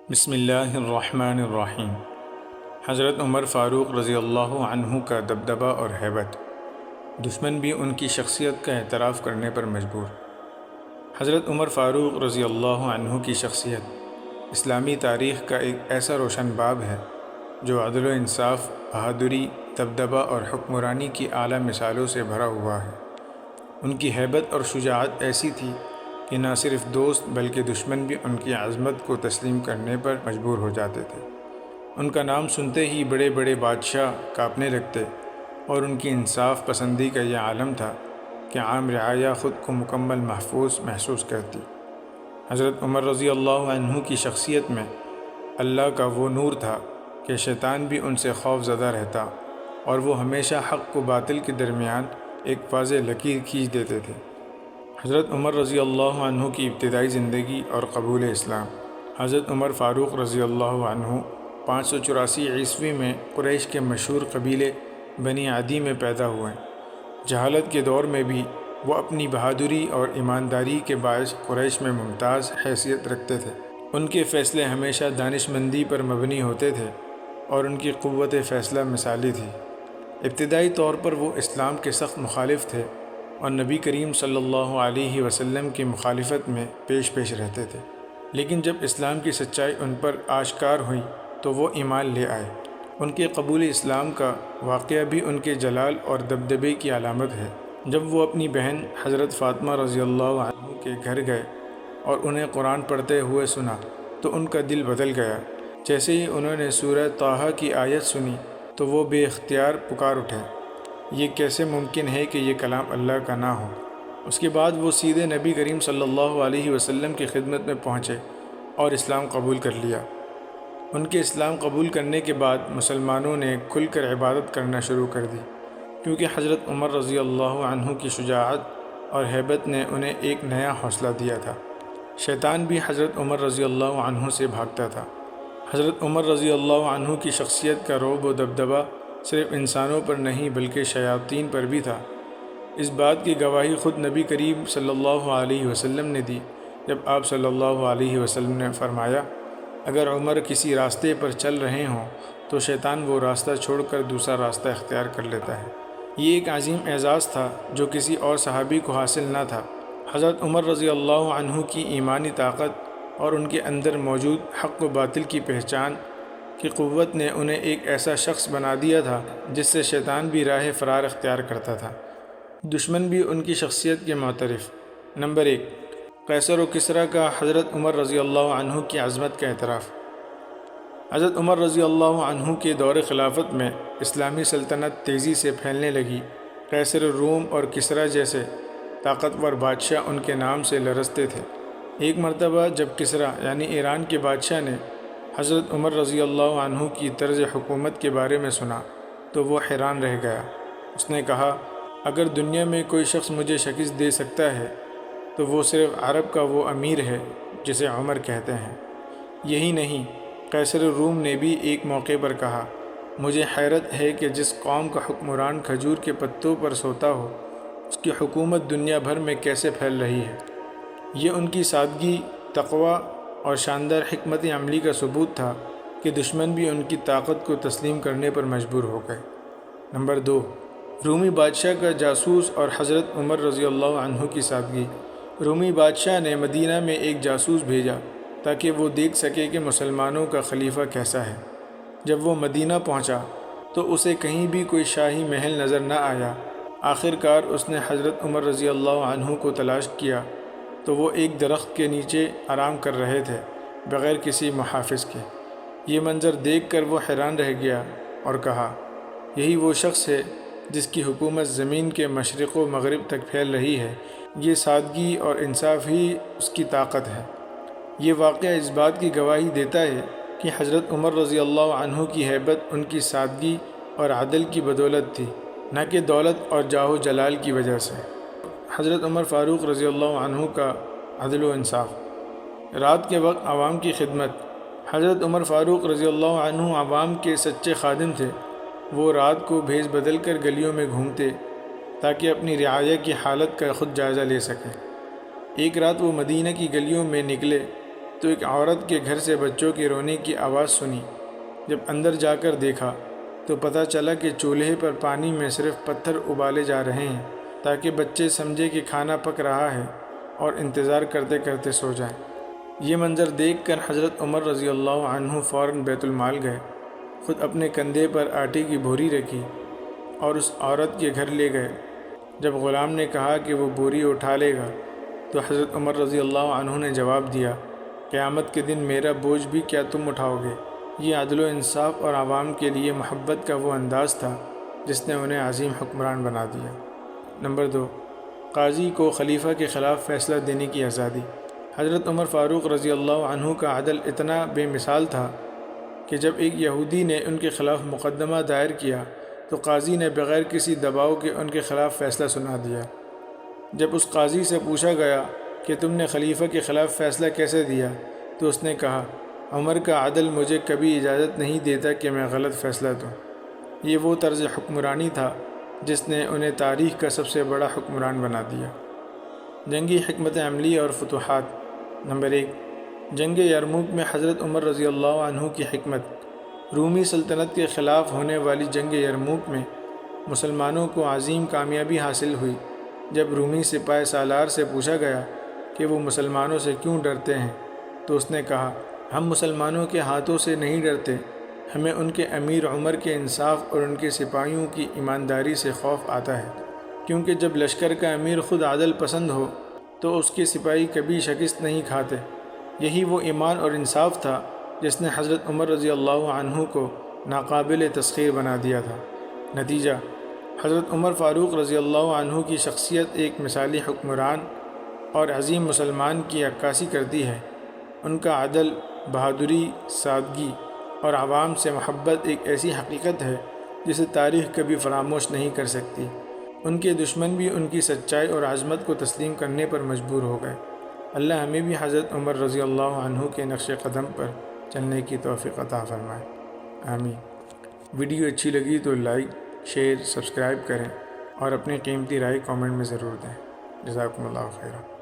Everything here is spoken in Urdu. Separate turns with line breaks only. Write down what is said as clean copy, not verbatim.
بسم اللہ الرحمن الرحیم۔ حضرت عمر فاروق رضی اللہ عنہ کا دبدبہ اور ہیبت، دشمن بھی ان کی شخصیت کا اعتراف کرنے پر مجبور۔ حضرت عمر فاروق رضی اللہ عنہ کی شخصیت اسلامی تاریخ کا ایک ایسا روشن باب ہے جو عدل و انصاف، بہادری، دبدبہ اور حکمرانی کی اعلیٰ مثالوں سے بھرا ہوا ہے۔ ان کی ہیبت اور شجاعت ایسی تھی کہ نہ صرف دوست بلکہ دشمن بھی ان کی عظمت کو تسلیم کرنے پر مجبور ہو جاتے تھے۔ ان کا نام سنتے ہی بڑے بڑے بادشاہ کانپنے لگتے، اور ان کی انصاف پسندی کا یہ عالم تھا کہ عام رعایا خود کو مکمل محفوظ محسوس کرتی۔ حضرت عمر رضی اللہ عنہ کی شخصیت میں اللہ کا وہ نور تھا کہ شیطان بھی ان سے خوف زدہ رہتا، اور وہ ہمیشہ حق و باطل کے درمیان ایک واضح لکیر کھینچ دیتے تھے۔ حضرت عمر رضی اللہ عنہ کی ابتدائی زندگی اور قبول اسلام۔ حضرت عمر فاروق رضی اللہ عنہ 584 عیسوی میں قریش کے مشہور قبیلے بنی عدی میں پیدا ہوئے۔ جہالت کے دور میں بھی وہ اپنی بہادری اور ایمانداری کے باعث قریش میں ممتاز حیثیت رکھتے تھے۔ ان کے فیصلے ہمیشہ دانش مندی پر مبنی ہوتے تھے اور ان کی قوت فیصلہ مثالی تھی۔ ابتدائی طور پر وہ اسلام کے سخت مخالف تھے اور نبی کریم صلی اللہ علیہ وسلم کی مخالفت میں پیش رہتے تھے، لیکن جب اسلام کی سچائی ان پر آشکار ہوئی تو وہ ایمان لے آئے۔ ان کے قبول اسلام کا واقعہ بھی ان کے جلال اور دبدبے کی علامت ہے۔ جب وہ اپنی بہن حضرت فاطمہ رضی اللہ عنہ کے گھر گئے اور انہیں قرآن پڑھتے ہوئے سنا تو ان کا دل بدل گیا۔ جیسے ہی انہوں نے سورہ طٰہٰ کی آیت سنی تو وہ بے اختیار پکار اٹھے، یہ کیسے ممکن ہے کہ یہ کلام اللہ کا نہ ہو۔ اس کے بعد وہ سیدھے نبی کریم صلی اللہ علیہ وسلم کی خدمت میں پہنچے اور اسلام قبول کر لیا۔ ان کے اسلام قبول کرنے کے بعد مسلمانوں نے کھل کر عبادت کرنا شروع کر دی، کیونکہ حضرت عمر رضی اللہ عنہ کی شجاعت اور ہیبت نے انہیں ایک نیا حوصلہ دیا تھا۔ شیطان بھی حضرت عمر رضی اللہ عنہ سے بھاگتا تھا۔ حضرت عمر رضی اللہ عنہ کی شخصیت کا رعب و دبدبہ صرف انسانوں پر نہیں بلکہ شیاطین پر بھی تھا۔ اس بات کی گواہی خود نبی کریم صلی اللہ علیہ وسلم نے دی، جب آپ صلی اللہ علیہ وسلم نے فرمایا، اگر عمر کسی راستے پر چل رہے ہوں تو شیطان وہ راستہ چھوڑ کر دوسرا راستہ اختیار کر لیتا ہے۔ یہ ایک عظیم اعزاز تھا جو کسی اور صحابی کو حاصل نہ تھا۔ حضرت عمر رضی اللہ عنہ کی ایمانی طاقت اور ان کے اندر موجود حق و باطل کی پہچان کی قوت نے انہیں ایک ایسا شخص بنا دیا تھا جس سے شیطان بھی راہ فرار اختیار کرتا تھا۔ دشمن بھی ان کی شخصیت کے معترف۔ نمبر 1، قیصر و کسریٰ کا حضرت عمر رضی اللہ عنہ کی عظمت کا اعتراف۔ حضرت عمر رضی اللہ عنہ کے دور خلافت میں اسلامی سلطنت تیزی سے پھیلنے لگی۔ قیصر روم اور کسریٰ جیسے طاقتور بادشاہ ان کے نام سے لرزتے تھے۔ ایک مرتبہ جب کسریٰ یعنی ایران کے بادشاہ نے حضرت عمر رضی اللہ عنہ کی طرز حکومت کے بارے میں سنا تو وہ حیران رہ گیا۔ اس نے کہا، اگر دنیا میں کوئی شخص مجھے شکست دے سکتا ہے تو وہ صرف عرب کا وہ امیر ہے جسے عمر کہتے ہیں۔ یہی نہیں، قیصر روم نے بھی ایک موقع پر کہا، مجھے حیرت ہے کہ جس قوم کا حکمران کھجور کے پتوں پر سوتا ہو، اس کی حکومت دنیا بھر میں کیسے پھیل رہی ہے۔ یہ ان کی سادگی، تقوی اور شاندار حکمت عملی کا ثبوت تھا کہ دشمن بھی ان کی طاقت کو تسلیم کرنے پر مجبور ہو گئے۔ نمبر 2، رومی بادشاہ کا جاسوس اور حضرت عمر رضی اللہ عنہ کی سادگی۔ رومی بادشاہ نے مدینہ میں ایک جاسوس بھیجا تاکہ وہ دیکھ سکے کہ مسلمانوں کا خلیفہ کیسا ہے۔ جب وہ مدینہ پہنچا تو اسے کہیں بھی کوئی شاہی محل نظر نہ آیا۔ آخر کار اس نے حضرت عمر رضی اللہ عنہ کو تلاش کیا تو وہ ایک درخت کے نیچے آرام کر رہے تھے بغیر کسی محافظ کے۔ یہ منظر دیکھ کر وہ حیران رہ گیا اور کہا، یہی وہ شخص ہے جس کی حکومت زمین کے مشرق و مغرب تک پھیل رہی ہے۔ یہ سادگی اور انصاف ہی اس کی طاقت ہے۔ یہ واقعہ اس بات کی گواہی دیتا ہے کہ حضرت عمر رضی اللہ عنہ کی ہیبت ان کی سادگی اور عدل کی بدولت تھی، نہ کہ دولت اور جاہ و جلال کی وجہ سے۔ حضرت عمر فاروق رضی اللہ عنہ کا عدل و انصاف۔ رات کے وقت عوام کی خدمت۔ حضرت عمر فاروق رضی اللہ عنہ عوام کے سچے خادم تھے۔ وہ رات کو بھیس بدل کر گلیوں میں گھومتے تاکہ اپنی رعایا کی حالت کا خود جائزہ لے سکیں۔ ایک رات وہ مدینہ کی گلیوں میں نکلے تو ایک عورت کے گھر سے بچوں کے رونے کی آواز سنی۔ جب اندر جا کر دیکھا تو پتہ چلا کہ چولہے پر پانی میں صرف پتھر ابالے جا رہے ہیں تاکہ بچے سمجھے کہ کھانا پک رہا ہے اور انتظار کرتے کرتے سو جائیں۔ یہ منظر دیکھ کر حضرت عمر رضی اللہ عنہ فوراً بیت المال گئے، خود اپنے کندھے پر آٹے کی بوری رکھی اور اس عورت کے گھر لے گئے۔ جب غلام نے کہا کہ وہ بوری اٹھا لے گا تو حضرت عمر رضی اللہ عنہ نے جواب دیا، قیامت کے دن میرا بوجھ بھی کیا تم اٹھاؤ گے؟ یہ عدل و انصاف اور عوام کے لیے محبت کا وہ انداز تھا جس نے انہیں عظیم حکمران بنا دیا۔ نمبر 2، قاضی کو خلیفہ کے خلاف فیصلہ دینے کی آزادی۔ حضرت عمر فاروق رضی اللہ عنہ کا عدل اتنا بے مثال تھا کہ جب ایک یہودی نے ان کے خلاف مقدمہ دائر کیا تو قاضی نے بغیر کسی دباؤ کے ان کے خلاف فیصلہ سنا دیا۔ جب اس قاضی سے پوچھا گیا کہ تم نے خلیفہ کے خلاف فیصلہ کیسے دیا تو اس نے کہا، عمر کا عدل مجھے کبھی اجازت نہیں دیتا کہ میں غلط فیصلہ دوں۔ یہ وہ طرز حکمرانی تھا جس نے انہیں تاریخ کا سب سے بڑا حکمران بنا دیا۔ جنگی حکمت عملی اور فتوحات۔ نمبر 1، جنگ یرموک میں حضرت عمر رضی اللہ عنہ کی حکمت۔ رومی سلطنت کے خلاف ہونے والی جنگ یرموک میں مسلمانوں کو عظیم کامیابی حاصل ہوئی۔ جب رومی سپاہ سالار سے پوچھا گیا کہ وہ مسلمانوں سے کیوں ڈرتے ہیں تو اس نے کہا، ہم مسلمانوں کے ہاتھوں سے نہیں ڈرتے، ہمیں ان کے امیر عمر کے انصاف اور ان کے سپاہیوں کی ایمانداری سے خوف آتا ہے، کیونکہ جب لشکر کا امیر خود عدل پسند ہو تو اس کے سپاہی کبھی شکست نہیں کھاتے۔ یہی وہ ایمان اور انصاف تھا جس نے حضرت عمر رضی اللہ عنہ کو ناقابل تسخیر بنا دیا تھا۔ نتیجہ، حضرت عمر فاروق رضی اللہ عنہ کی شخصیت ایک مثالی حکمران اور عظیم مسلمان کی عکاسی کرتی ہے۔ ان کا عدل، بہادری، سادگی اور عوام سے محبت ایک ایسی حقیقت ہے جسے تاریخ کبھی فراموش نہیں کر سکتی۔ ان کے دشمن بھی ان کی سچائی اور عظمت کو تسلیم کرنے پر مجبور ہو گئے۔ اللہ ہمیں بھی حضرت عمر رضی اللہ عنہ کے نقش قدم پر چلنے کی توفیق عطا فرمائے، آمین۔ ویڈیو اچھی لگی تو لائک، شیئر، سبسکرائب کریں اور اپنی قیمتی رائے کامنٹ میں ضرور دیں۔ جزاکم اللہ خیرہ۔